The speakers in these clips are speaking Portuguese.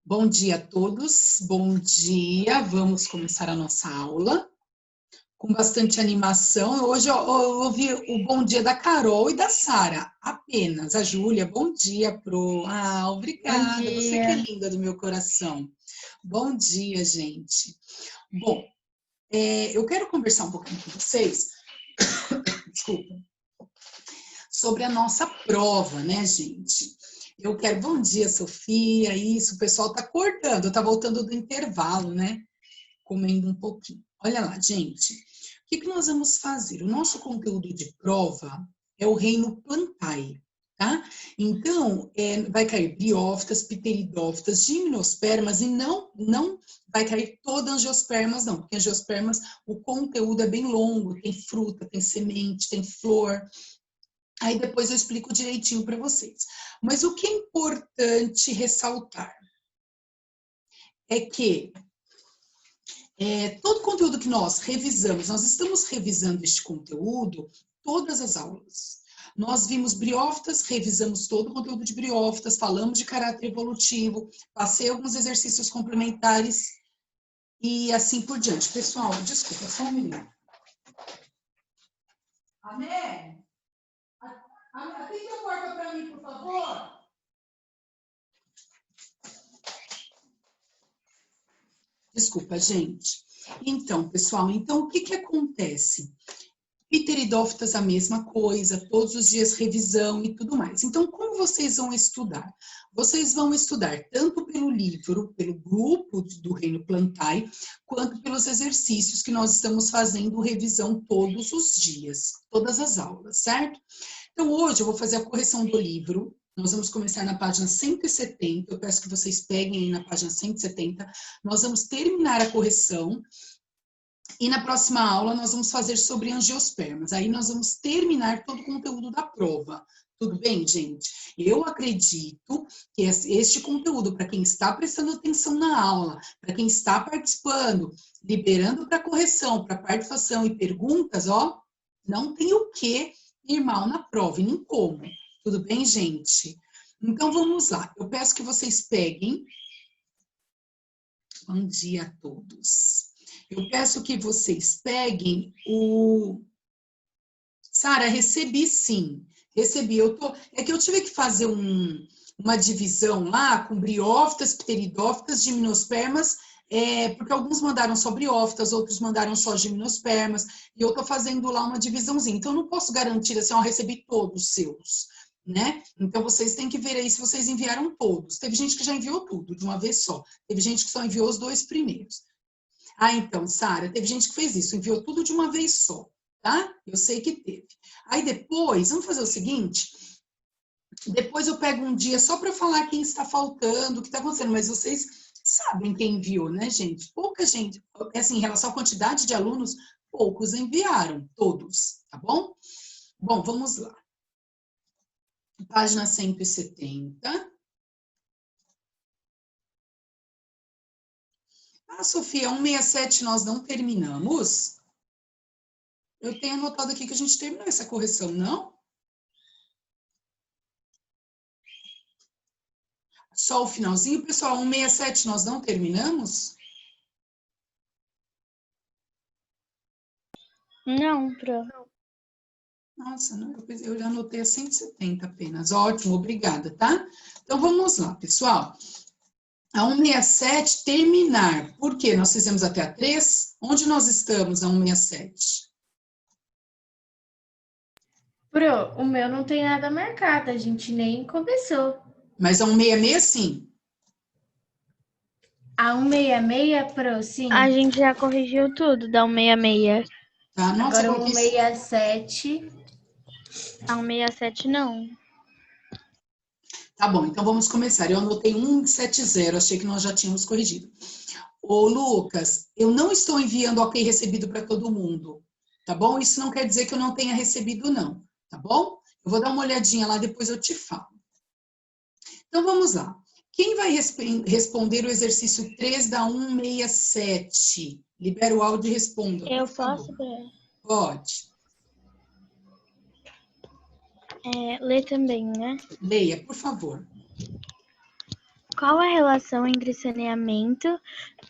Bom dia a todos, bom dia. Vamos começar a nossa aula com bastante animação. Hoje eu ouvi o bom dia da Carol e da Sara, apenas. A Júlia, bom dia, Pro. Ah, obrigada, Bom dia. Você que é linda do meu coração. Bom dia, gente. Bom, eu quero conversar um pouquinho com vocês, desculpa, sobre a nossa prova, né, gente? Bom dia, Sofia, isso, o pessoal tá acordando, tá voltando do intervalo, né? Comendo um pouquinho. Olha lá, gente, o que nós vamos fazer? O nosso conteúdo de prova é o reino Plantae, tá? Então, vai cair briófitas, pteridófitas, gimnospermas e não vai cair todas angiospermas, não, porque angiospermas, o conteúdo é bem longo, tem fruta, tem semente, tem flor. Aí depois eu explico direitinho para vocês. Mas o que é importante ressaltar é que todo conteúdo que nós revisamos, nós estamos revisando este conteúdo todas as aulas. Nós vimos briófitas, revisamos todo o conteúdo de briófitas, falamos de caráter evolutivo, passei alguns exercícios complementares e assim por diante. Pessoal, desculpa, só um minuto. Amé, atende a porta para mim, por favor. Desculpa, gente. Então, pessoal, o que acontece? Pteridófitas, a mesma coisa, todos os dias revisão e tudo mais. Então, como vocês vão estudar? Vocês vão estudar tanto pelo livro, pelo grupo do Reino Plantae, quanto pelos exercícios que nós estamos fazendo revisão todos os dias, todas as aulas, certo? Então, hoje eu vou fazer a correção do livro. Nós vamos começar na página 170, eu peço que vocês peguem aí na página 170. Nós vamos terminar a correção. E na próxima aula nós vamos fazer sobre angiospermas. Aí nós vamos terminar todo o conteúdo da prova. Tudo bem, gente? Eu acredito que este conteúdo, para quem está prestando atenção na aula, para quem está participando, liberando para correção, para participação e perguntas, ó, não tem o que ir mal na prova, e nem como. Tudo bem, gente? Então vamos lá. Eu peço que vocês peguem. Bom dia a todos. Eu peço que vocês peguem o... Sara, recebi sim. Recebi. É que eu tive que fazer uma divisão lá com briófitas, pteridófitas, gimnospermas, porque alguns mandaram só briófitas, outros mandaram só gimnospermas, e eu estou fazendo lá uma divisãozinha. Então, eu não posso garantir assim, ó, recebi todos os seus, né? Então, vocês têm que ver aí se vocês enviaram todos. Teve gente que já enviou tudo de uma vez só. Teve gente que só enviou os 2 primeiros. Ah, então, Sara, teve gente que fez isso, enviou tudo de uma vez só, tá? Eu sei que teve. Aí depois, vamos fazer o seguinte, depois eu pego um dia só para falar quem está faltando, o que está acontecendo, mas vocês sabem quem enviou, né, gente? Pouca gente, assim, em relação à quantidade de alunos, poucos enviaram, todos, tá bom? Bom, vamos lá. Página 170. Ah, Sofia, 167 nós não terminamos? Eu tenho anotado aqui que a gente terminou essa correção, não? Só o finalzinho, pessoal, 167 nós não terminamos? Não, Pro. Nossa, não, eu já anotei a 170 apenas. Ótimo, obrigada, tá? Então, vamos lá, pessoal. A 167, terminar. Por quê? Nós fizemos até a 3. Onde nós estamos a 167? Pro, o meu não tem nada marcado, a gente nem começou. Mas a 166, sim. A 166, Pro, sim. A gente já corrigiu tudo da 166. Tá? Nossa, Agora eu coloquei... 167. A 167 não. Tá bom, então vamos começar. Eu anotei 170, achei que nós já tínhamos corrigido. Ô, Lucas, eu não estou enviando ok recebido para todo mundo, tá bom? Isso não quer dizer que eu não tenha recebido, não, tá bom? Eu vou dar uma olhadinha lá, depois eu te falo. Então, vamos lá. Quem vai responder o exercício 3 da 167? Libera o áudio e responda, por Eu favor. posso, Pro? Pode. Ler também, né? Leia, por favor. Qual a relação entre saneamento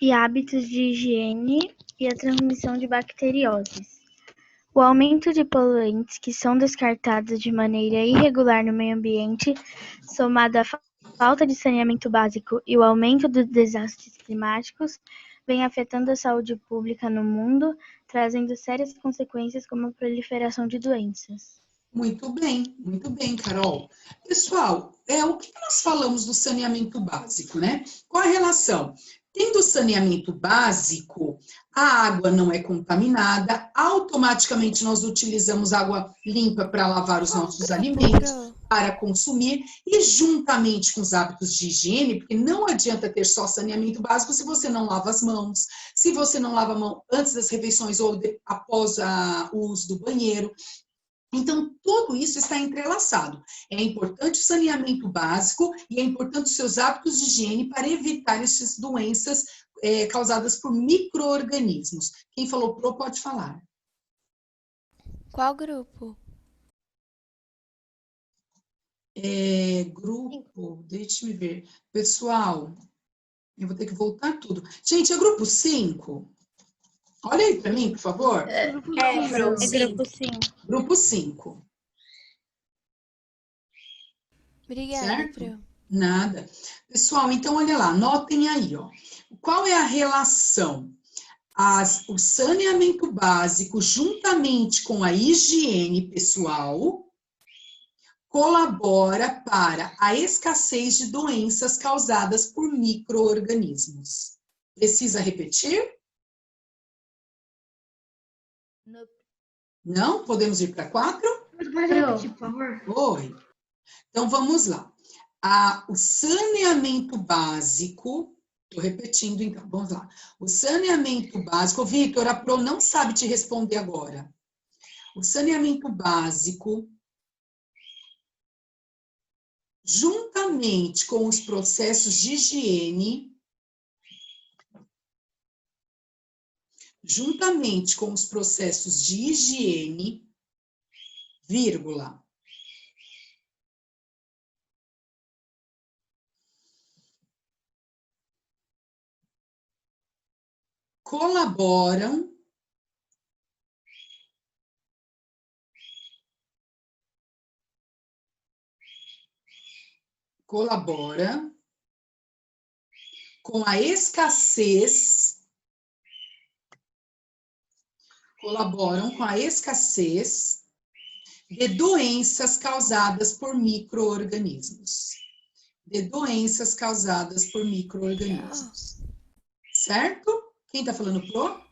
e hábitos de higiene e a transmissão de bacterioses? O aumento de poluentes que são descartados de maneira irregular no meio ambiente, somado à falta de saneamento básico e o aumento dos desastres climáticos, vem afetando a saúde pública no mundo, trazendo sérias consequências como a proliferação de doenças. Muito bem, Carol. Pessoal, o que nós falamos do saneamento básico, né? Qual a relação? Tendo saneamento básico, a água não é contaminada, automaticamente nós utilizamos água limpa para lavar os nossos alimentos, para consumir, e juntamente com os hábitos de higiene, porque não adianta ter só saneamento básico se você não lava as mãos, se você não lava a mão antes das refeições ou após o uso do banheiro. Então, tudo isso está entrelaçado. É importante o saneamento básico e é importante os seus hábitos de higiene para evitar essas doenças causadas por micro-organismos. Quem falou pro pode falar. Qual grupo? Grupo, deixa-me ver. Pessoal, eu vou ter que voltar tudo. Gente, é grupo 5? Olha aí para mim, por favor. Grupo 5. Grupo 5. Obrigada, Certo? Pro. Nada. Pessoal, então olha lá, notem aí, ó. Qual é a relação? O saneamento básico, juntamente com a higiene pessoal, colabora para a escassez de doenças causadas por micro-organismos. Precisa repetir? Não? Podemos ir para 4? Pode repetir, por favor? Oi. Então, vamos lá. O saneamento básico, estou repetindo então, vamos lá. O saneamento básico, Vitor, a Pro não sabe te responder agora. O saneamento básico, juntamente com os processos de higiene, vírgula, colaboram com a escassez, de doenças causadas por micro-organismos. Certo? Quem está falando pro?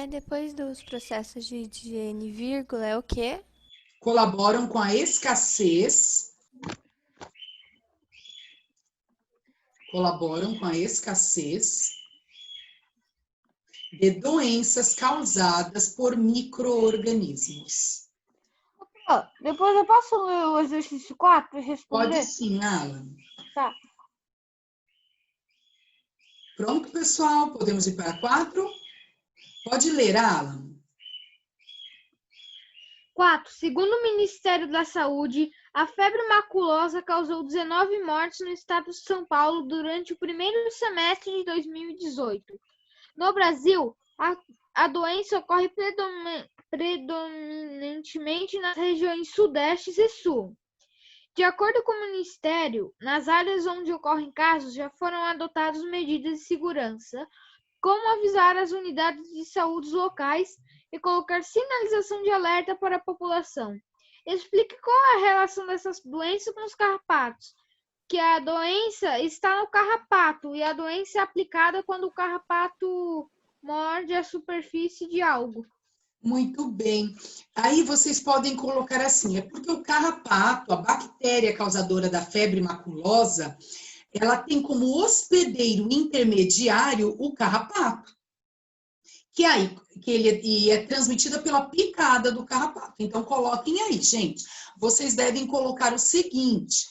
Depois dos processos de higiene, vírgula, é o quê? Colaboram com a escassez de doenças causadas por micro-organismos. Depois eu posso ler o exercício 4 e responder? Pode sim, Alan. Tá. Pronto, pessoal? Podemos ir para 4? Pode ler, Alan. 4. Segundo o Ministério da Saúde, a febre maculosa causou 19 mortes no estado de São Paulo durante o primeiro semestre de 2018. No Brasil, a doença ocorre predominantemente nas regiões Sudeste e Sul. De acordo com o Ministério, nas áreas onde ocorrem casos já foram adotadas medidas de segurança, como avisar as unidades de saúde locais e colocar sinalização de alerta para a população. Explique qual é a relação dessas doenças com os carrapatos, que a doença está no carrapato e a doença é aplicada quando o carrapato morde a superfície de algo. Muito bem. Aí vocês podem colocar assim, é porque o carrapato, a bactéria causadora da febre maculosa, ela tem como hospedeiro intermediário o carrapato, que ele é transmitida pela picada do carrapato. Então, coloquem aí, gente. Vocês devem colocar o seguinte,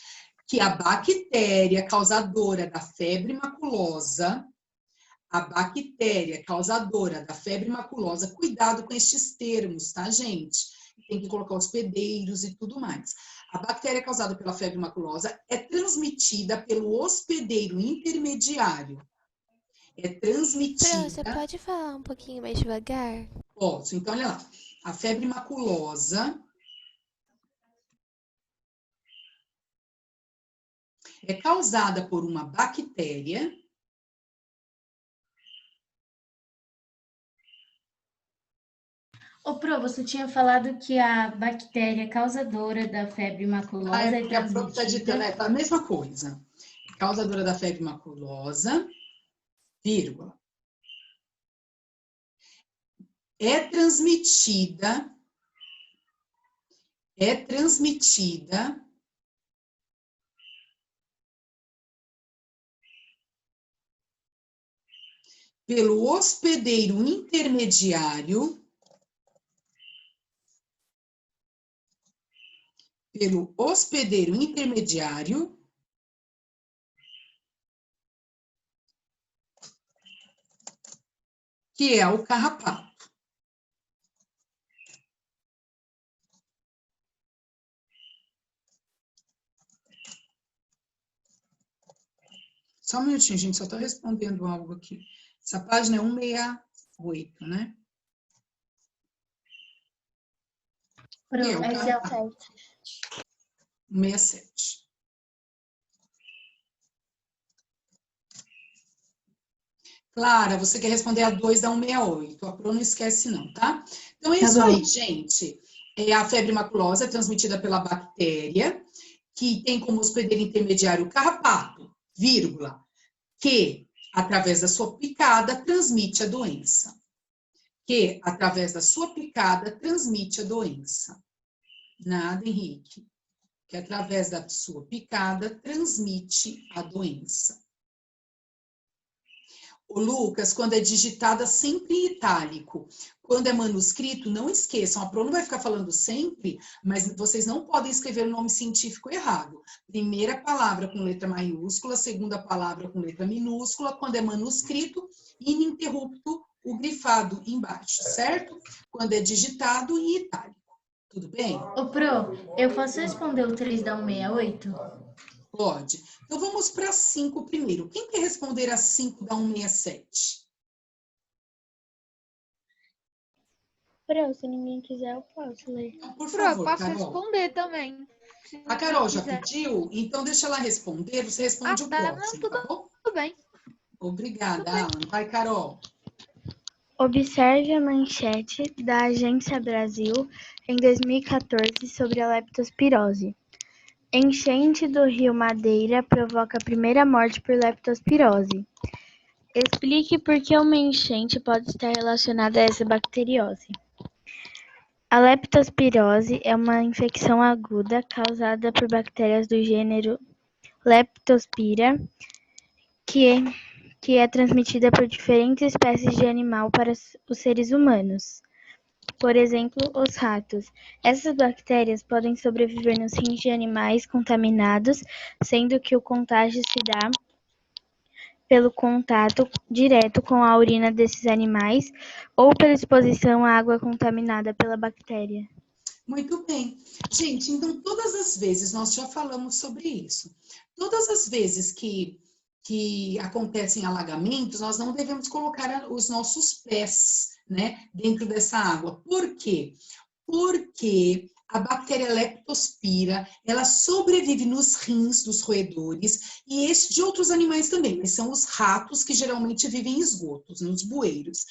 que a bactéria causadora da febre maculosa, cuidado com estes termos, tá, gente? Tem que colocar hospedeiros e tudo mais. A bactéria causada pela febre maculosa é transmitida pelo hospedeiro intermediário. É Pro, você transmitida... pode falar um pouquinho mais devagar? Posso. Então, olha lá. A febre maculosa é causada por uma bactéria Ô, Pro, você tinha falado que a bactéria causadora da febre maculosa é porque a Pro está ditando, transmitida. tá a mesma coisa. Causadora da febre maculosa, vírgula. É transmitida pelo hospedeiro intermediário, que é o carrapato. Só um minutinho, gente, só estou respondendo algo aqui. Essa página é 168, né? Pro, Que é o esse é o carrapato. 167. Clara, você quer responder a 2 da 168. A Pro não esquece não, tá? Então é Tá isso bom. aí, gente. A febre maculosa é transmitida pela bactéria, que tem como hospedeiro intermediário o carrapato, vírgula, que, através da sua picada, transmite a doença. Nada, Henrique. Que, através da sua picada, transmite a doença. O Lucas, quando é digitada, sempre em itálico. Quando é manuscrito, não esqueçam, a Pro não vai ficar falando sempre, mas vocês não podem escrever o nome científico errado. Primeira palavra com letra maiúscula, segunda palavra com letra minúscula, quando é manuscrito, ininterrupto, o grifado embaixo, certo? Quando é digitado, em itálico. Tudo bem? Ô, Pro, eu posso responder o 3 da 168? Pode. Então, vamos para 5 primeiro. Quem quer responder a 5 da 167? Pro, se ninguém quiser, eu posso ler. Então, por Pro, eu favor, posso Carol. responder também. se A Carol já quiser. pediu? Então, deixa ela responder. Você responde o tá, não, próximo, tá bom? Tudo bem. Obrigada, Tudo bem. Alan. Vai, Carol. Observe a manchete da Agência Brasil em 2014 sobre a leptospirose. Enchente do rio Madeira provoca a primeira morte por leptospirose. Explique por que uma enchente pode estar relacionada a essa bacteriose. A leptospirose é uma infecção aguda causada por bactérias do gênero Leptospira, que é transmitida por diferentes espécies de animal para os seres humanos. Por exemplo, os ratos. Essas bactérias podem sobreviver nos rins de animais contaminados, sendo que o contágio se dá pelo contato direto com a urina desses animais ou pela exposição à água contaminada pela bactéria. Muito bem. Gente, então, todas as vezes, nós já falamos sobre isso, todas as vezes que acontecem alagamentos, nós não devemos colocar os nossos pés, né, dentro dessa água. Por quê? Porque a bactéria leptospira, ela sobrevive nos rins dos roedores e de outros animais também, mas são os ratos que geralmente vivem em esgotos, nos bueiros.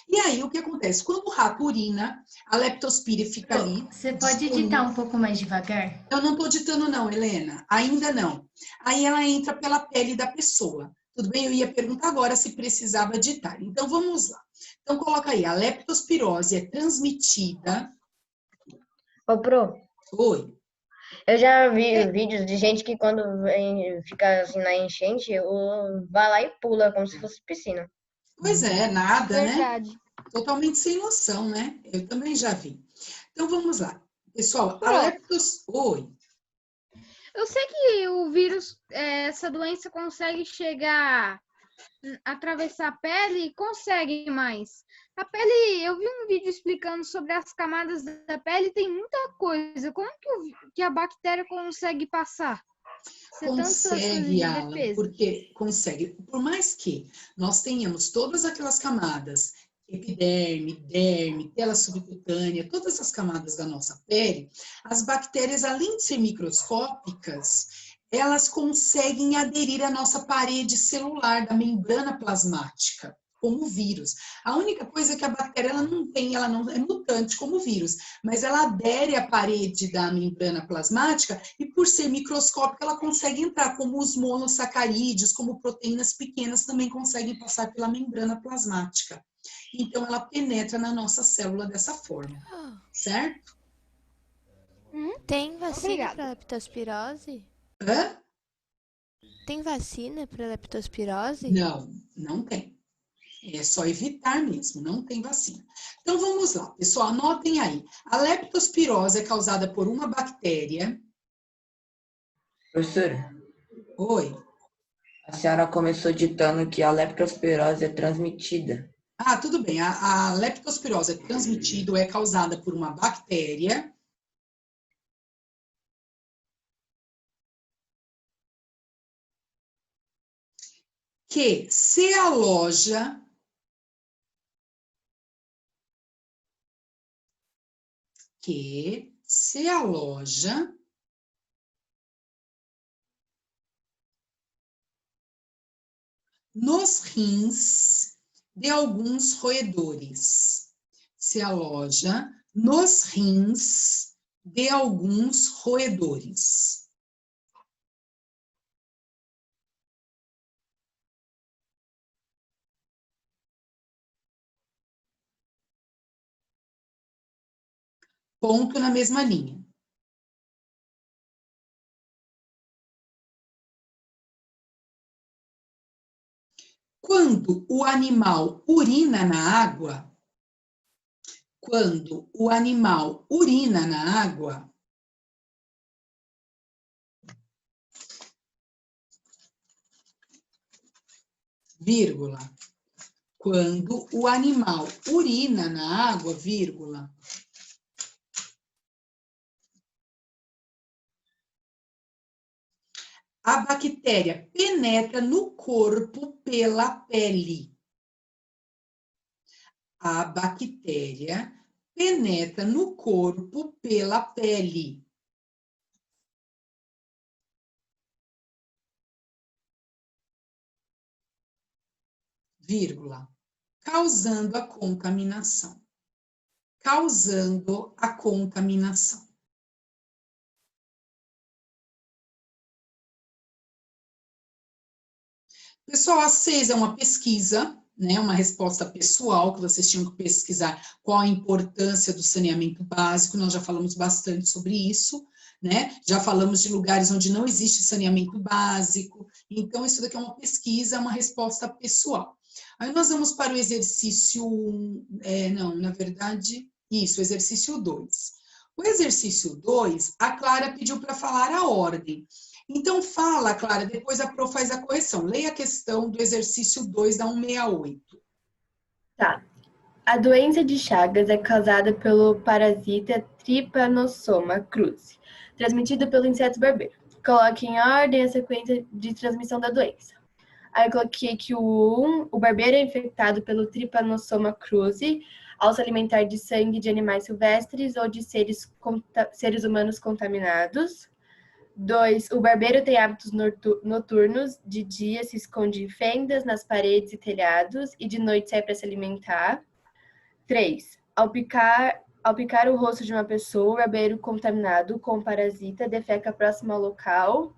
E aí, o que acontece? Quando o rato urina, a leptospira fica ali. Você pode digitar um pouco mais devagar? Eu não estou ditando não, Helena, ainda não. Aí ela entra pela pele da pessoa. Tudo bem? Eu ia perguntar agora se precisava ditar. Então, vamos lá. Então, coloca aí, a leptospirose é transmitida... Ô, Pro, Oi. eu já vi vídeos de gente que quando fica assim na enchente, vai lá e pula, como se fosse piscina. Pois é, nada, Verdade. né? Totalmente sem noção, né? Eu também já vi. Então, vamos lá. Pessoal, Pro. a Oi. Eu sei que o vírus, essa doença consegue chegar atravessar a pele e consegue mais. A pele, eu vi um vídeo explicando sobre as camadas da pele, tem muita coisa. Como que a bactéria consegue passar? Ser tantas coisas Consegue, de Alan, defesa. porque consegue. Por mais que nós tenhamos todas aquelas camadas, epiderme, derme, tela subcutânea, todas as camadas da nossa pele, as bactérias, além de ser microscópicas, elas conseguem aderir à nossa parede celular, da membrana plasmática, como o vírus. A única coisa é que a bactéria ela não é mutante como o vírus, mas ela adere à parede da membrana plasmática e, por ser microscópica, ela consegue entrar, como os monossacarídeos, como proteínas pequenas também conseguem passar pela membrana plasmática. Então, ela penetra na nossa célula dessa forma, certo? Tem vacina Obrigada. para leptospirose? Hã? Tem vacina para leptospirose? Não, não tem. É só evitar mesmo, não tem vacina. Então, vamos lá, pessoal, anotem aí. A leptospirose é causada por uma bactéria. Professora, Oi. a senhora começou ditando que a leptospirose é transmitida. Ah, tudo bem. A leptospirose é transmitida, é causada por uma bactéria que se aloja nos rins de alguns roedores. Se aloja nos rins de alguns roedores. Ponto na mesma linha. Quando o animal urina na água, vírgula, quando o animal urina na água, vírgula, a bactéria penetra no corpo pela pele. A bactéria penetra no corpo pela pele. Vírgula, causando a contaminação. Causando a contaminação. Pessoal, a 6 é uma pesquisa, né, uma resposta pessoal, que vocês tinham que pesquisar qual a importância do saneamento básico, nós já falamos bastante sobre isso, né, já falamos de lugares onde não existe saneamento básico, então isso daqui é uma pesquisa, uma resposta pessoal. Aí nós vamos para o exercício, na verdade, isso, exercício 2. O exercício 2, a Clara pediu para falar a ordem. Então, fala, Clara, depois a Pro faz a correção. Leia a questão do exercício 2 da 168. Tá. A doença de Chagas é causada pelo parasita Trypanosoma cruzi, transmitido pelo inseto barbeiro. Coloque em ordem a sequência de transmissão da doença. Aí eu coloquei que o barbeiro é infectado pelo Trypanosoma cruzi ao se alimentar de sangue de animais silvestres ou de seres humanos contaminados. 2. O barbeiro tem hábitos noturnos, de dia se esconde em fendas nas paredes e telhados e de noite sai para se alimentar. 3. Ao picar o rosto de uma pessoa, o barbeiro contaminado com o parasita defeca próximo ao local.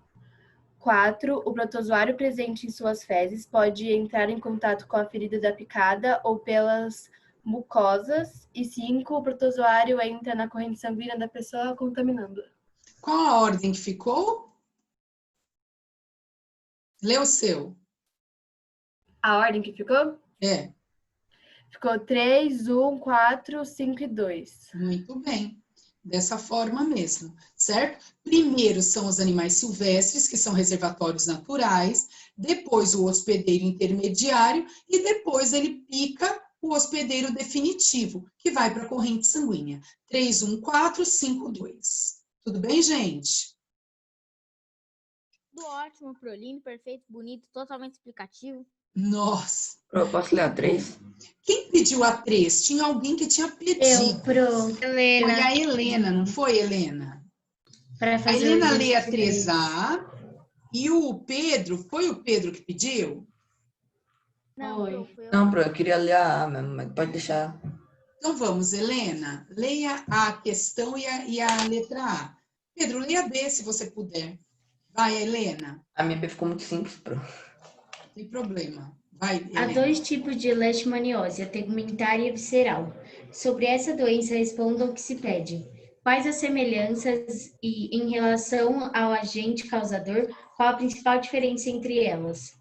4. O protozoário presente em suas fezes pode entrar em contato com a ferida da picada ou pelas mucosas. E 5. O protozoário entra na corrente sanguínea da pessoa contaminando. Qual a ordem que ficou? Lê o seu. A ordem que ficou? É. Ficou 3, 1, 4, 5 e 2. Muito bem. Dessa forma mesmo, certo? Primeiro são os animais silvestres, que são reservatórios naturais, depois o hospedeiro intermediário e depois ele pica o hospedeiro definitivo, que vai para a corrente sanguínea. 3, 1, 4, 5, 2. Tudo bem, gente? Tudo ótimo, Pro. Lindo, perfeito, bonito, totalmente explicativo. Nossa! Eu posso ler a 3? Quem pediu a 3? Tinha alguém que tinha pedido. Pro. Foi a Helena, não foi, Helena? Para A fazer Helena o lê a exercício 3A e o Pedro, foi o Pedro que pediu? Não, Oi. Pro, foi eu. Não, Pro, eu queria ler a A mesmo, mas pode deixar. Então vamos, Helena, leia a questão e a letra A. Pedro, leia a B se você puder. Vai, Helena. A minha B ficou muito simples, Pro. Não tem problema. Vai, Há Helena. 2 tipos de leishmaniose, a tegumentar e a visceral. Sobre essa doença, responda o que se pede. Quais as semelhanças e, em relação ao agente causador, qual a principal diferença entre elas?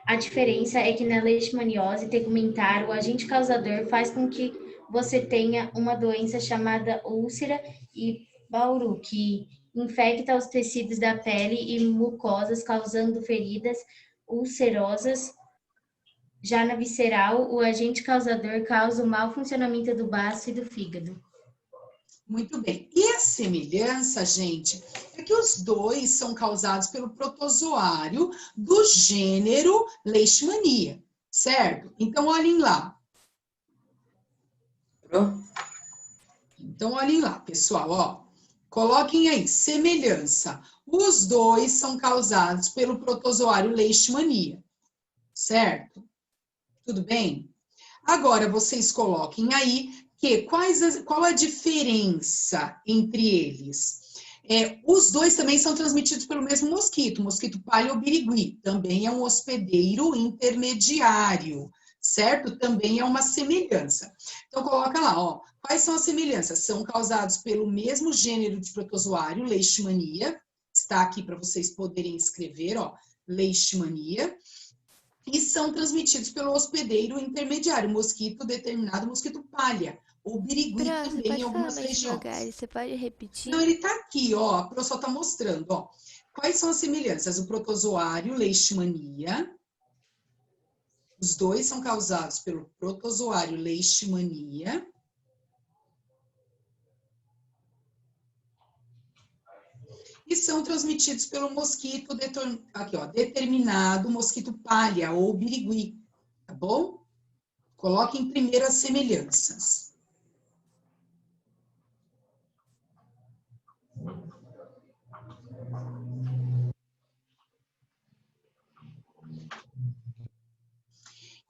A diferença é que na leishmaniose tegumentar, o agente causador faz com que você tenha uma doença chamada úlcera e Bauru, que infecta os tecidos da pele e mucosas, causando feridas ulcerosas. Já na visceral, o agente causador causa o mau funcionamento do baço e do fígado. Muito bem. E a semelhança, gente, é que os dois são causados pelo protozoário do gênero Leishmania, certo? Então, olhem lá. Pro? Então, olhem lá, pessoal, ó. Coloquem aí, semelhança. Os dois são causados pelo protozoário Leishmania, certo? Tudo bem? Agora, vocês coloquem aí que qual a diferença entre eles? Os dois também são transmitidos pelo mesmo mosquito, o mosquito palha ou birigui, também é um hospedeiro intermediário, certo? Também é uma semelhança. Então, coloca lá, ó, quais são as semelhanças? São causados pelo mesmo gênero de protozoário, Leishmania, está aqui para vocês poderem escrever, ó, Leishmania, e são transmitidos pelo hospedeiro intermediário, mosquito determinado, mosquito palha, ou birigui Pro, você também em pode falar algumas mais regiões. devagar? Você pode repetir? Não, ele está aqui, ó, a Pro só está mostrando, ó. Quais são as semelhanças? O protozoário Leishmania, os dois são causados pelo protozoário Leishmania. E são transmitidos pelo mosquito aqui, ó, determinado, mosquito palha ou birigui, tá bom? Coloquem primeiro as semelhanças.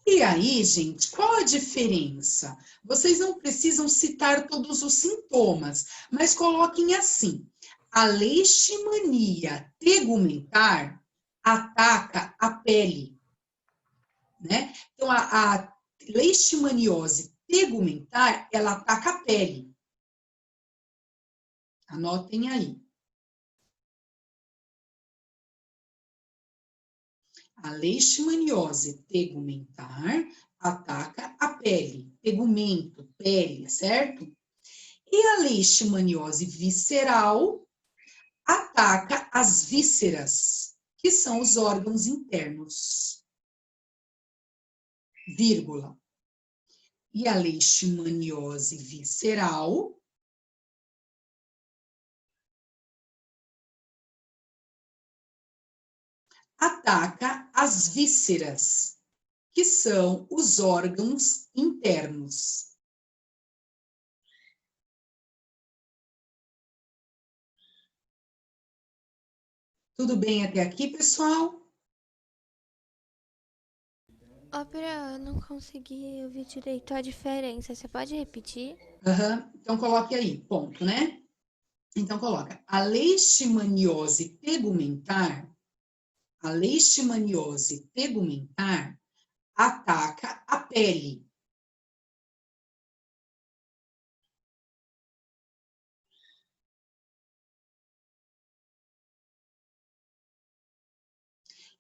E aí, gente, qual a diferença? Vocês não precisam citar todos os sintomas, mas coloquem assim. A leishmania tegumentar ataca a pele, né? Então, a leishmaniose tegumentar, ela ataca a pele. Anotem aí. A leishmaniose tegumentar ataca a pele, tegumento, pele, certo? E a leishmaniose visceral ataca as vísceras, que são os órgãos internos. Vírgula. E a leishmaniose visceral ataca as vísceras, que são os órgãos internos. Tudo bem até aqui, pessoal? Ópera, eu não consegui ouvir direito a diferença. Você pode repetir? Então, coloque aí, ponto, né? Então, coloca. A leishmaniose tegumentar ataca a pele.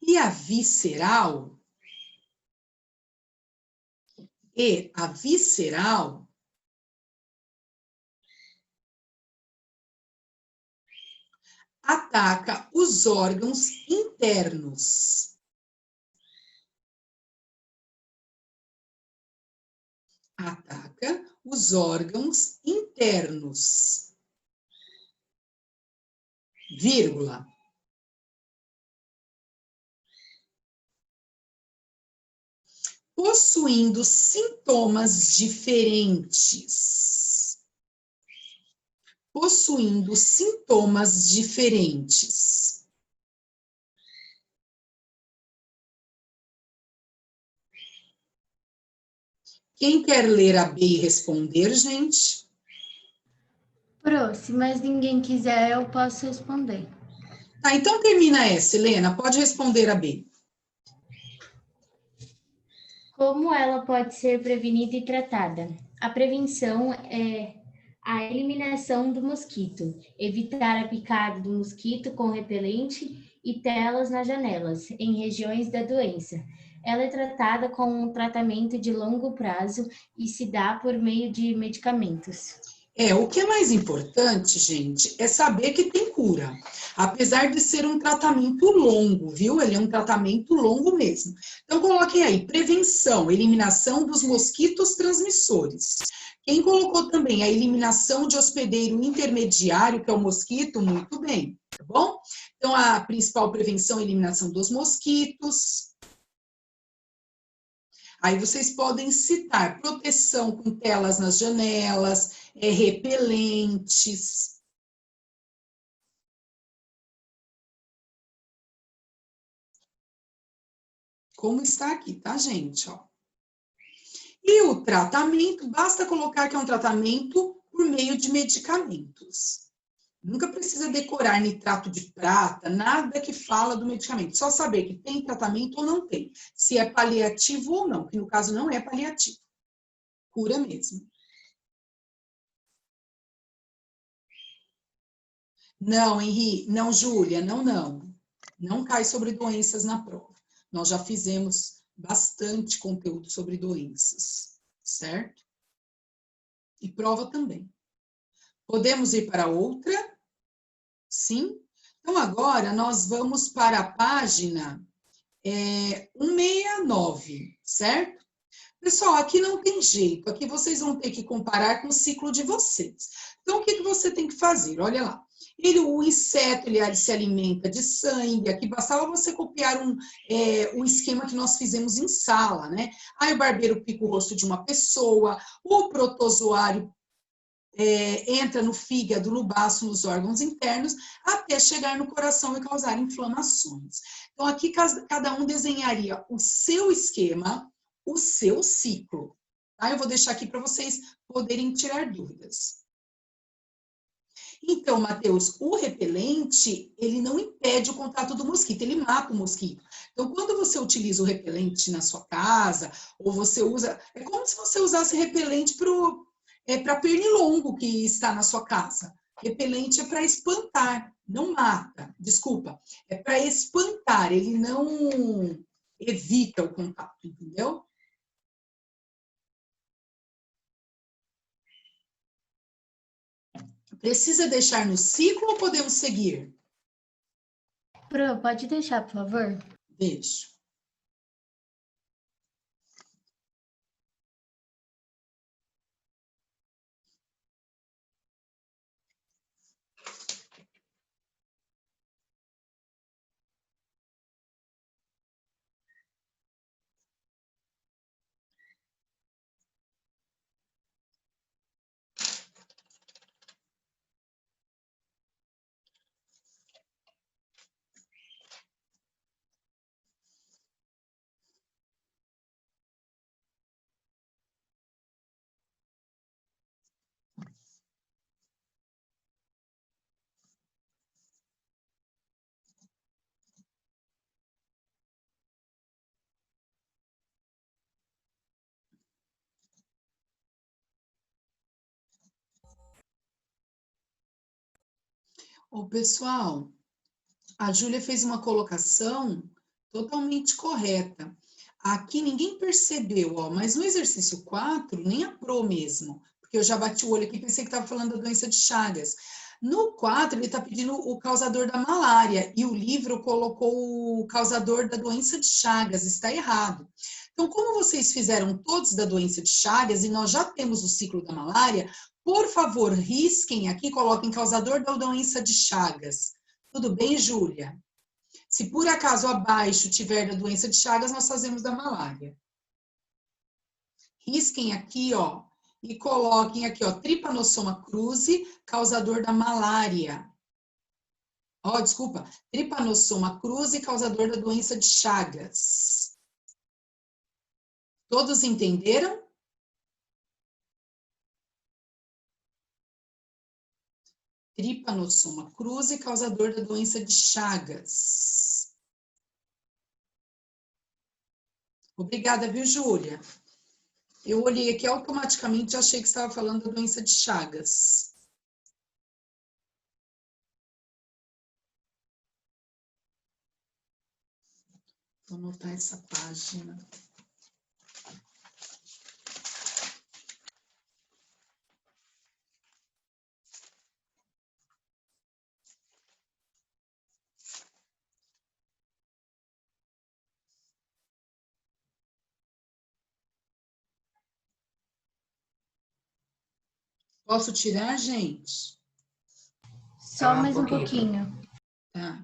E a visceral ataca os órgãos internos. Ataca os órgãos internos. Vírgula. Possuindo sintomas diferentes. Possuindo sintomas diferentes. Quem quer ler a B e responder, gente? Pro, se mais ninguém quiser, eu posso responder. Tá, então termina essa, Helena. Pode responder a B. Como ela pode ser prevenida e tratada? A prevenção é a eliminação do mosquito, evitar a picada do mosquito com repelente e telas nas janelas, em regiões da doença. Ela é tratada com um tratamento de longo prazo e se dá por meio de medicamentos. O que é mais importante, gente, é saber que tem cura. Apesar de ser um tratamento longo, viu? Ele é um tratamento longo mesmo. Então, coloquem aí, prevenção, eliminação dos mosquitos transmissores. Quem colocou também a eliminação de hospedeiro intermediário, que é o mosquito, muito bem, tá bom? Então, a principal prevenção é a eliminação dos mosquitos. Aí vocês podem citar proteção com telas nas janelas, repelentes. Como está aqui, tá, gente? Ó. E o tratamento, basta colocar que é um tratamento por meio de medicamentos. Nunca precisa decorar nitrato de prata, nada que fala do medicamento. Só saber que tem tratamento ou não tem. Se é paliativo ou não, que no caso não é paliativo. Cura mesmo. Não, Henri, não, Júlia, não. Não cai sobre doenças na prova. Nós já fizemos bastante conteúdo sobre doenças, certo? E prova também. Podemos ir para outra? Sim? Então, agora nós vamos para a página 169, certo? Pessoal, aqui não tem jeito, aqui vocês vão ter que comparar com o ciclo de vocês. Então, o que você tem que fazer? Olha lá. O inseto, ele se alimenta de sangue, aqui bastava você copiar um esquema que nós fizemos em sala, né? Aí o barbeiro pica o rosto de uma pessoa, o protozoário entra no fígado, no baço, nos órgãos internos, até chegar no coração e causar inflamações. Então, aqui cada um desenharia o seu esquema, o seu ciclo. Tá? Eu vou deixar aqui para vocês poderem tirar dúvidas. Então, Matheus, o repelente, ele não impede o contato do mosquito, ele mata o mosquito. Então, quando você utiliza o repelente na sua casa, ou você usa... É como se você usasse repelente para pernilongo que está na sua casa. Repelente é para espantar, não mata, desculpa. É para espantar, ele não evita o contato, entendeu? Precisa deixar no ciclo ou podemos seguir? Pro, pode deixar, por favor? Deixo. Ô, pessoal, a Júlia fez uma colocação totalmente correta. Aqui ninguém percebeu, ó, mas no exercício 4, nem a Pro mesmo, porque eu já bati o olho aqui e pensei que estava falando da doença de Chagas. No 4, ele está pedindo o causador da malária, e o livro colocou o causador da doença de Chagas, está errado. Então, como vocês fizeram todos da doença de Chagas, e nós já temos o ciclo da malária, por favor, risquem aqui, coloquem causador da doença de Chagas. Tudo bem, Júlia? Se por acaso abaixo tiver da doença de Chagas, nós fazemos da malária. Risquem aqui, ó, e coloquem aqui, ó, Trypanosoma cruzi, causador da malária. Ó, desculpa, Trypanosoma cruzi, causador da doença de Chagas. Todos entenderam? Trypanosoma cruzi, causador da doença de Chagas. Obrigada, viu, Júlia? Eu olhei aqui automaticamente e achei que estava falando da doença de Chagas. Vou anotar essa página. Posso tirar, gente? Só mais um pouquinho. Tá.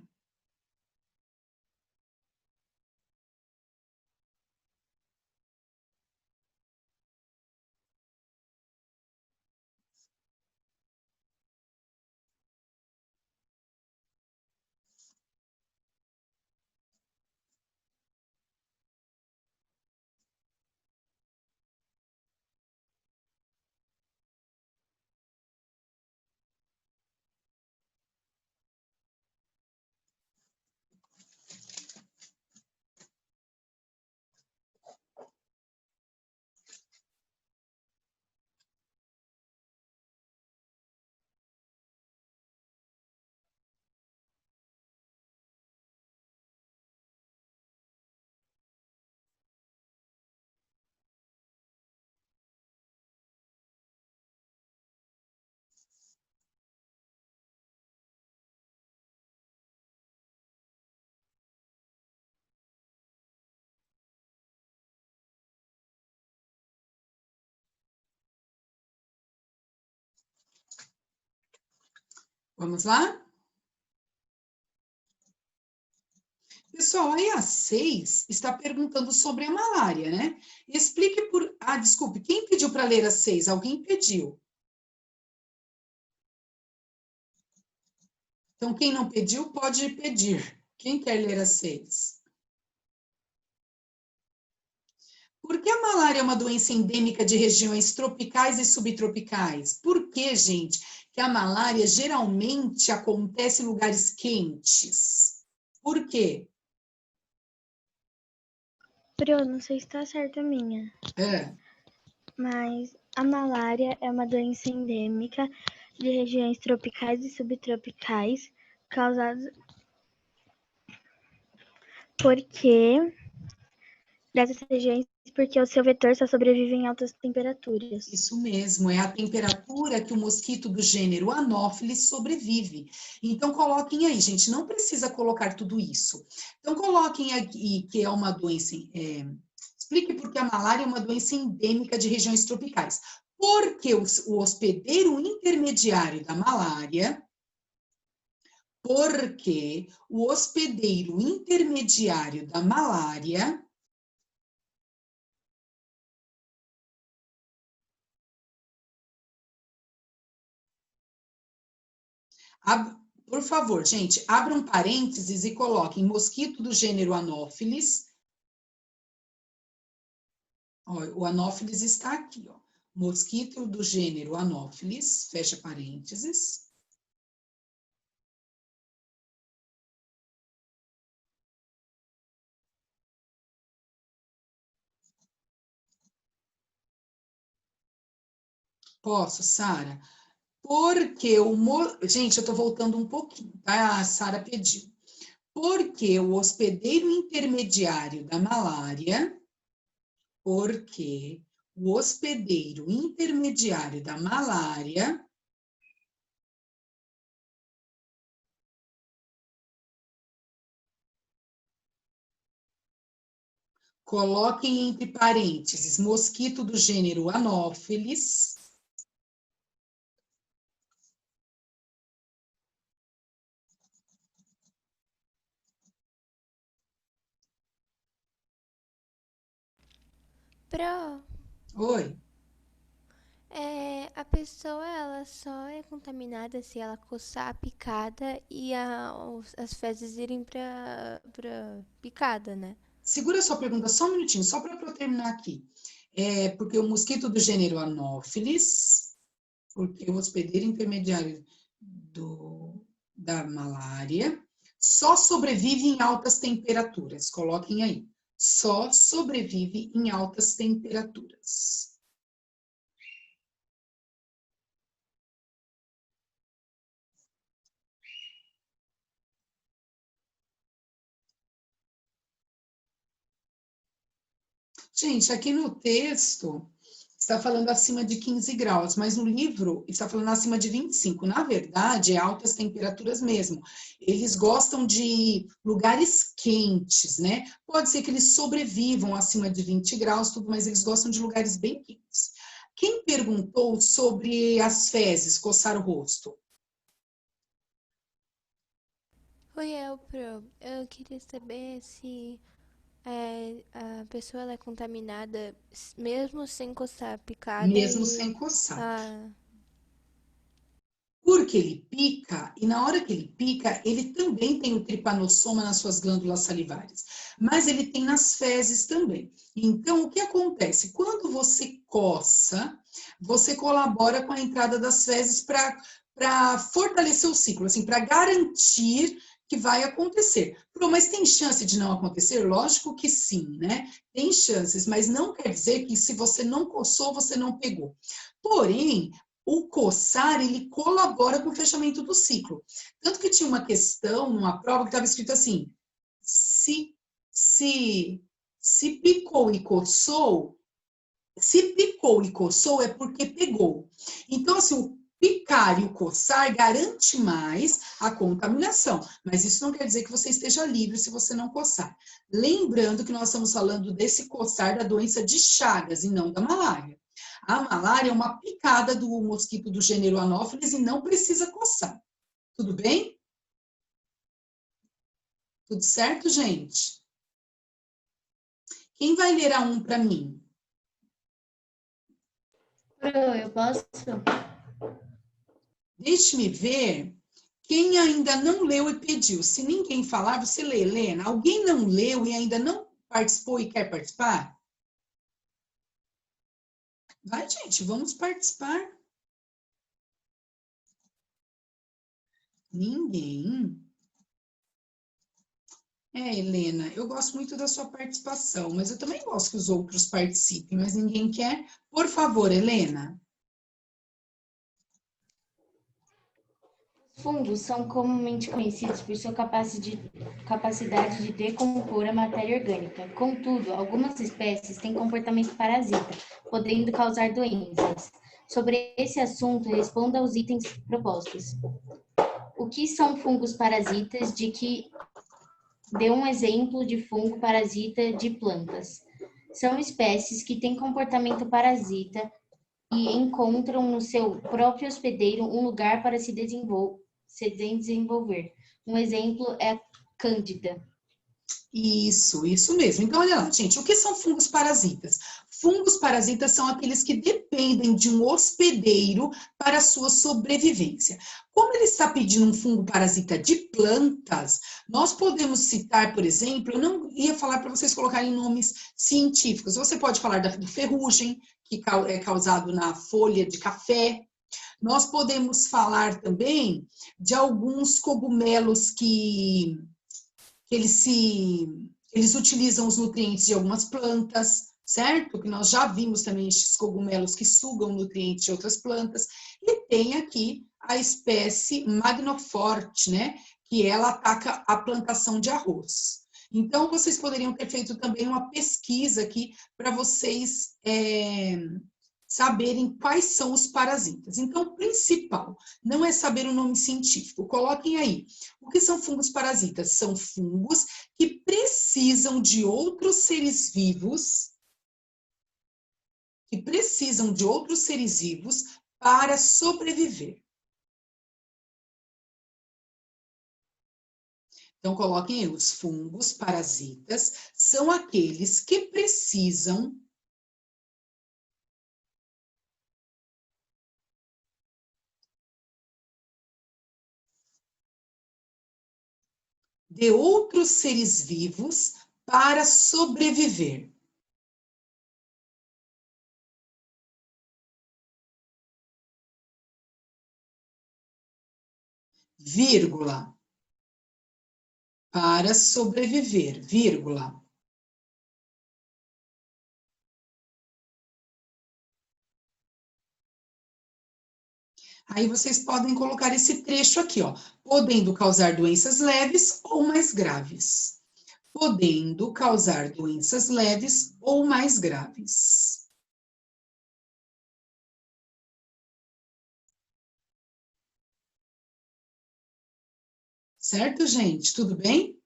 Vamos lá? Pessoal, aí a 6 está perguntando sobre a malária, né? Explique por... Ah, desculpe, quem pediu para ler a 6? Alguém pediu. Então, quem não pediu, pode pedir. Quem quer ler a 6? Por que a malária é uma doença endêmica de regiões tropicais e subtropicais? Por que, gente, que a malária geralmente acontece em lugares quentes? Por quê? Pro, não sei se está certo a minha, mas a malária é uma doença endêmica de regiões tropicais e subtropicais, causada dessas regiões, porque o seu vetor só sobrevive em altas temperaturas. Isso mesmo, é a temperatura que o mosquito do gênero Anopheles sobrevive. Então, coloquem aí, gente, não precisa colocar tudo isso. Então, coloquem aqui que é uma doença... explique por que a malária é uma doença endêmica de regiões tropicais. Porque o hospedeiro intermediário da malária... Porque o hospedeiro intermediário da malária... Por favor, gente, abram parênteses e coloquem mosquito do gênero Anopheles. Ó, o Anopheles está aqui, ó. Mosquito do gênero Anopheles, fecha parênteses. Posso, Sara? Porque Gente, eu estou voltando um pouquinho, tá? A Sara pediu. Porque o hospedeiro intermediário da malária... Porque o hospedeiro intermediário da malária Coloquem entre parênteses, mosquito do gênero Anopheles. Pro, Oi. a pessoa ela só é contaminada se ela coçar a picada e as fezes irem pra picada, né? Segura sua pergunta só um minutinho, só para eu terminar aqui. Porque o mosquito do gênero Anopheles, porque o hospedeiro intermediário da malária, só sobrevive em altas temperaturas. Coloquem aí. Só sobrevive em altas temperaturas. Gente, aqui no texto está falando acima de 15 graus, mas no livro está falando acima de 25. Na verdade, é altas temperaturas mesmo. Eles gostam de lugares quentes, né? Pode ser que eles sobrevivam acima de 20 graus, tudo, mas eles gostam de lugares bem quentes. Quem perguntou sobre as fezes, coçar o rosto? Oi, Pro. Eu queria saber se a pessoa ela é contaminada mesmo sem coçar a picada Mesmo e sem coçar. a Porque ele pica, e na hora que ele pica, ele também tem o tripanossoma nas suas glândulas salivares, mas ele tem nas fezes também. Então, o que acontece? Quando você coça, você colabora com a entrada das fezes para fortalecer o ciclo, assim, para garantir que vai acontecer. Mas tem chance de não acontecer? Lógico que sim, né? Tem chances, mas não quer dizer que se você não coçou, você não pegou. Porém, o coçar, ele colabora com o fechamento do ciclo. Tanto que tinha uma questão, numa prova, que estava escrito assim, se picou e coçou, se picou e coçou é porque pegou. Então, assim, o picar e o coçar garante mais a contaminação, mas isso não quer dizer que você esteja livre se você não coçar. Lembrando que nós estamos falando desse coçar da doença de Chagas e não da malária. A malária é uma picada do mosquito do gênero Anopheles e não precisa coçar. Tudo bem? Tudo certo, gente? Quem vai ler a 1 para mim? Eu posso? Deixe-me ver quem ainda não leu e pediu. Se ninguém falar, você lê, Helena. Alguém não leu e ainda não participou e quer participar? Vai, gente, vamos participar. Ninguém? Helena, eu gosto muito da sua participação, mas eu também gosto que os outros participem, mas ninguém quer. Por favor, Helena. Os fungos são comumente conhecidos por sua capacidade de decompor a matéria orgânica. Contudo, algumas espécies têm comportamento parasita, podendo causar doenças. Sobre esse assunto, responda aos itens propostos. O que são fungos parasitas? Dê um exemplo de fungo parasita de plantas. São espécies que têm comportamento parasita e encontram no seu próprio hospedeiro um lugar para se desenvolver. Um exemplo é a cândida. Isso mesmo. Então, olha lá, gente, o que são fungos parasitas? Fungos parasitas são aqueles que dependem de um hospedeiro para a sua sobrevivência. Como ele está pedindo um fungo parasita de plantas, nós podemos citar, por exemplo, eu não ia falar para vocês colocarem nomes científicos, você pode falar do ferrugem, que é causado na folha de café. Nós podemos falar também de alguns cogumelos que eles utilizam os nutrientes de algumas plantas, certo? Que nós já vimos também esses cogumelos que sugam nutrientes de outras plantas. E tem aqui a espécie Magnoforte, né? Que ela ataca a plantação de arroz. Então, vocês poderiam ter feito também uma pesquisa aqui para vocês saberem quais são os parasitas. Então, o principal não é saber o nome científico. Coloquem aí. O que são fungos parasitas? São fungos que precisam de outros seres vivos, para sobreviver. Então, coloquem aí, os fungos parasitas são aqueles que precisam de outros seres vivos para sobreviver. Vírgula. Para sobreviver, vírgula. Aí vocês podem colocar esse trecho aqui, ó, podendo causar doenças leves ou mais graves. Podendo causar doenças leves ou mais graves. Certo, gente? Tudo bem?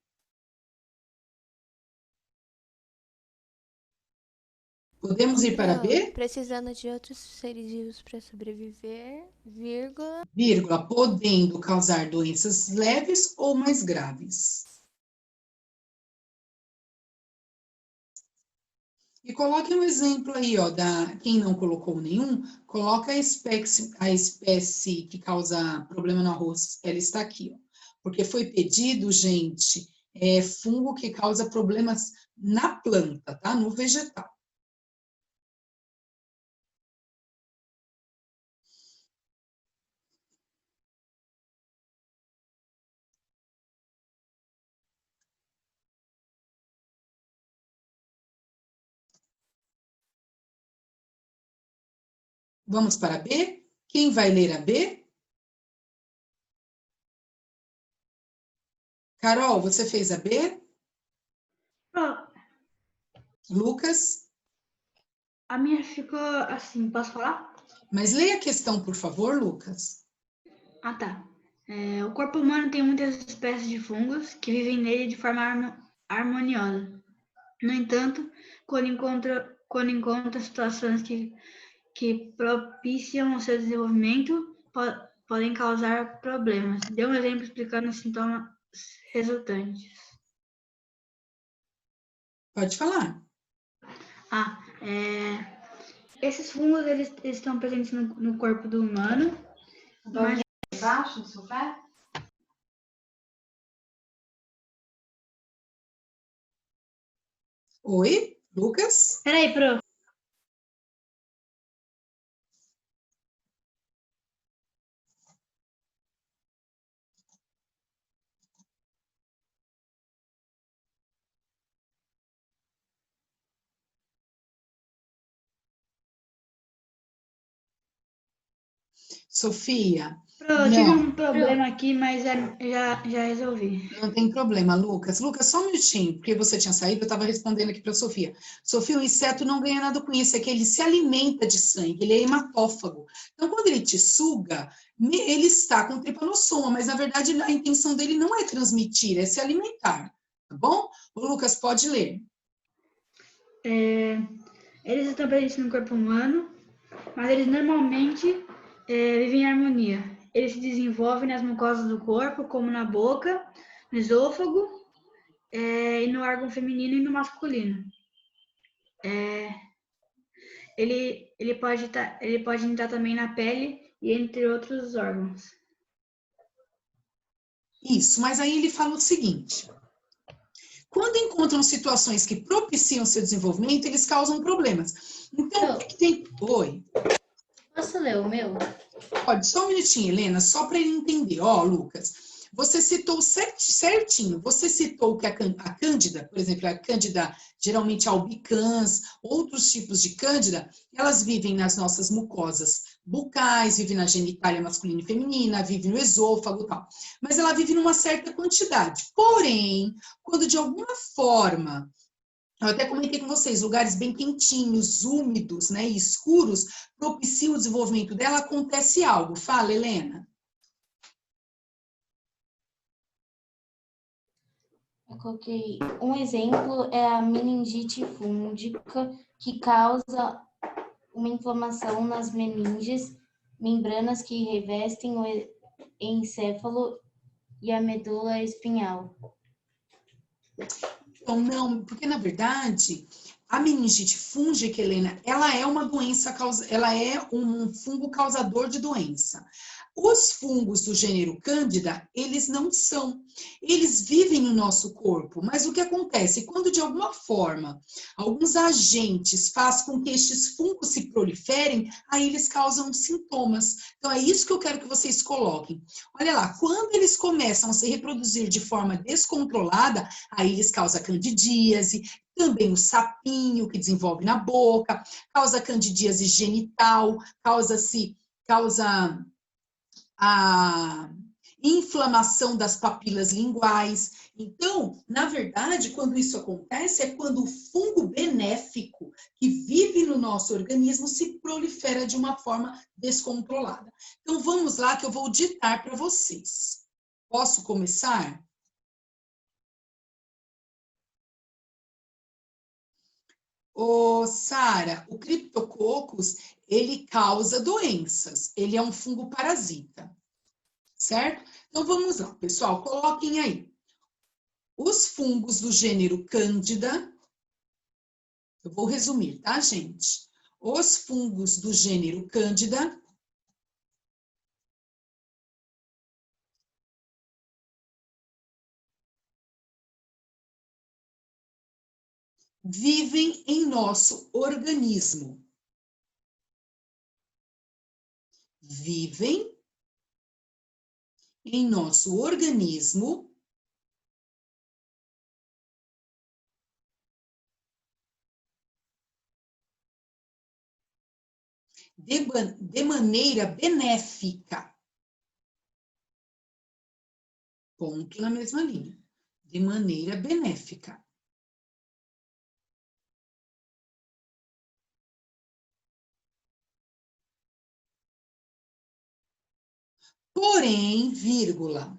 Podemos ir para B? Precisando de outros seres vivos para sobreviver, vírgula. Vírgula, podendo causar doenças leves ou mais graves. E coloque um exemplo aí, ó, quem não colocou nenhum, coloca a espécie que causa problema no arroz, ela está aqui, ó. Porque foi pedido, gente, fungo que causa problemas na planta, tá? No vegetal. Vamos para B? Quem vai ler a B? Carol, você fez a B? Lucas? A minha ficou assim, posso falar? Mas leia a questão, por favor, Lucas. Ah, tá. O corpo humano tem muitas espécies de fungos que vivem nele de forma harmoniosa. No entanto, quando encontra situações que propiciam o seu desenvolvimento, podem causar problemas. Dê um exemplo explicando os sintomas resultantes. Pode falar. Esses fungos, eles estão presentes no corpo do humano. Mas Embaixo do seu pé? Oi, Lucas? Peraí, Pro. Sofia? Eu tive um problema aqui, mas já resolvi. Não tem problema, Lucas. Lucas, só um minutinho, porque você tinha saído, eu estava respondendo aqui para a Sofia. Sofia, o inseto não ganha nada com isso, é que ele se alimenta de sangue, ele é hematófago. Então, quando ele te suga, ele está com tripanossoma, mas, na verdade, a intenção dele não é transmitir, é se alimentar, tá bom? O Lucas, pode ler. Eles estão presentes no corpo humano, mas eles normalmente vivem em harmonia. Eles se desenvolvem nas mucosas do corpo, como na boca, no esôfago, e no órgão feminino e no masculino. Ele pode entrar também na pele e entre outros órgãos. Isso, mas aí ele fala o seguinte: quando encontram situações que propiciam seu desenvolvimento, eles causam problemas. Então, o que tem... Oi. Posso ler o meu? Pode, só um minutinho, Helena, só para ele entender. Ó, Lucas, você citou certinho, você citou que a cândida, por exemplo, a cândida, geralmente albicans, outros tipos de cândida, elas vivem nas nossas mucosas bucais, vivem na genitália masculina e feminina, vivem no esôfago e tal. Mas ela vive numa certa quantidade. Porém, quando de alguma forma Eu até comentei com vocês, lugares bem quentinhos, úmidos, né, e escuros, propiciam o desenvolvimento dela, acontece algo. Fala, Helena. Eu coloquei um exemplo, é a meningite fúngica, que causa uma inflamação nas meninges, membranas que revestem o encéfalo e a medula espinhal. Então, não, porque na verdade, a meningite fúngica, Helena, ela é uma doença, ela é um fungo causador de doença. Os fungos do gênero Cândida, eles não são. Eles vivem no nosso corpo, mas o que acontece? Quando de alguma forma alguns agentes fazem com que estes fungos se proliferem, aí eles causam sintomas. Então é isso que eu quero que vocês coloquem. Olha lá, quando eles começam a se reproduzir de forma descontrolada, aí eles causam candidíase, também o sapinho que desenvolve na boca, causa candidíase genital, causa a inflamação das papilas linguais. Então, na verdade, quando isso acontece, é quando o fungo benéfico que vive no nosso organismo se prolifera de uma forma descontrolada. Então, vamos lá que eu vou ditar para vocês. Posso começar? Ô, Sara, o Cryptococcus, ele causa doenças. Ele é um fungo parasita, certo? Então, vamos lá, pessoal, coloquem aí. Os fungos do gênero Cândida, eu vou resumir, tá, gente? Os fungos do gênero Cândida vivem em nosso organismo. Vivem em nosso organismo de maneira benéfica. Ponto na mesma linha. De maneira benéfica. Porém, vírgula.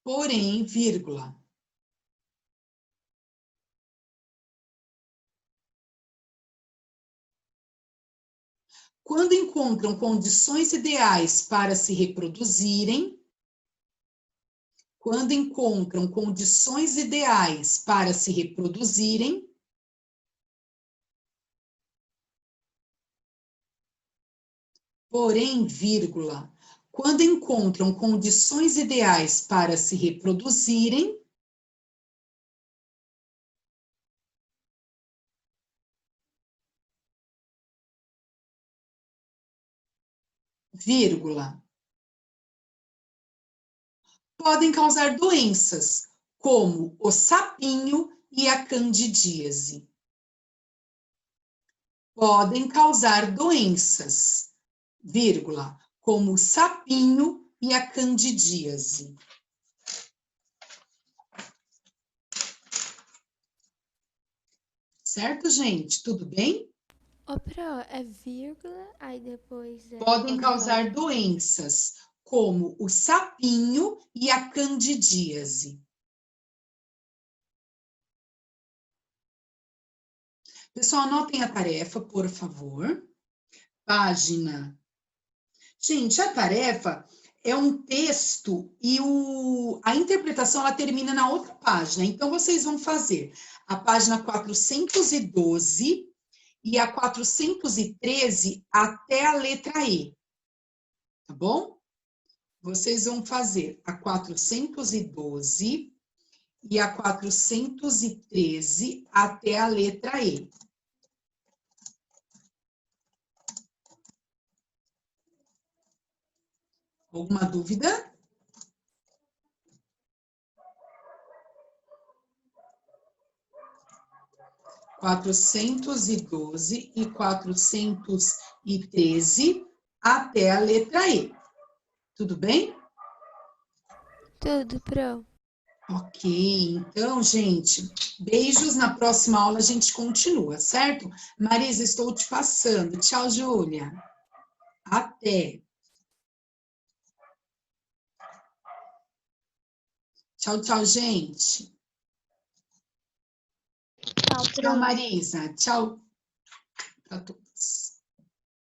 Porém, vírgula. Quando encontram condições ideais para se reproduzirem, quando encontram condições ideais para se reproduzirem, porém, vírgula, quando encontram condições ideais para se reproduzirem, vírgula, podem causar doenças, como o sapinho e a candidíase. Podem causar doenças, vírgula, como o sapinho e a candidíase. Certo, gente? Tudo bem? Ô, Pro, é vírgula, aí depois é... Podem causar doenças, como o sapinho e a candidíase. Pessoal, anotem a tarefa, por favor. Página. Gente, a tarefa é um texto e a interpretação ela termina na outra página. Então, vocês vão fazer a página 412 e a 413 até a letra E. Tá bom? Vocês vão fazer a 412 e a 413 até a letra E. Alguma dúvida? Quatrocentos e 413 até a letra E. Tudo bem? Tudo, Pro. Ok, então, gente, beijos. Na próxima aula a gente continua, certo? Marisa, estou te passando. Tchau, Júlia. Até. Tchau, tchau, gente. Tchau, Tchau, Marisa. Tchau. Tchau.